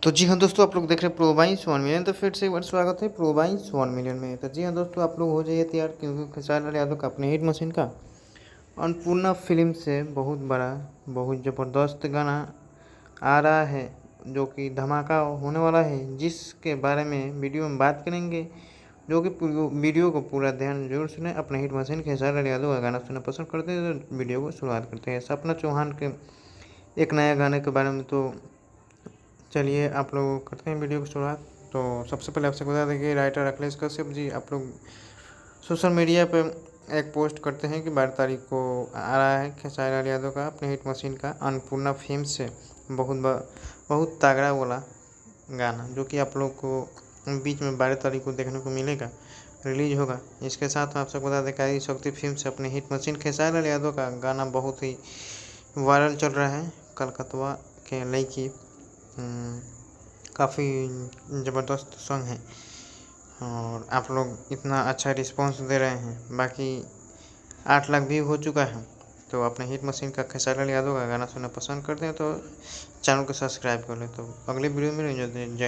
तो जी हाँ दोस्तों, आप लोग देख रहे हैं प्रो बाइस 1 मिलियन। तो फिर से एक बार स्वागत है प्रो बाइस 1 मिलियन में। तो जी हाँ दोस्तों, आप लोग हो जाइए तैयार, क्योंकि खेसारी लाल यादव का अपने हिट मशीन का अन्नपूर्णा फिल्म से बहुत बड़ा, बहुत ज़बरदस्त गाना आ रहा है, जो कि धमाका होने वाला है, जिसके बारे में वीडियो में बात करेंगे। जो कि वीडियो को पूरा ध्यान जरूर सुने। अपने हिट मशीन खेसारी लाल यादव का गाना सुनना पसंद करते हैं तो वीडियो को शुरुआत करते हैं। सपना चौहान के एक नया गाने के बारे में तो चलिए आप लोग करते हैं वीडियो की शुरुआत। तो सबसे पहले आपसे बता दें कि राइटर अखिलेश कश्यप जी आप लोग सोशल मीडिया पे एक पोस्ट करते हैं कि 12 तारीख को आ रहा है खेसारी लाल यादव का अपने हिट मशीन का अन्नपूर्णा फिल्म से बहुत तगड़ा वाला गाना, जो कि आप लोग को बीच में 12 तारीख को देखने को मिलेगा, रिलीज होगा। इसके साथ आपसे बता दें कि शक्ति फिल्म से अपने हिट मशीन खेसारी लाल यादव का गाना बहुत ही वायरल चल रहा है। कलकत्ता के लड़की काफ़ी ज़बरदस्त सॉन्ग है और आप लोग इतना अच्छा रिस्पांस दे रहे हैं। बाकी 8 लाख व्यू हो चुका है। तो अपने हिट मशीन का खेसारी लाल यादव का गाना सुनना पसंद करते हैं तो चैनल को सब्सक्राइब कर लें। तो अगले वीडियो में जय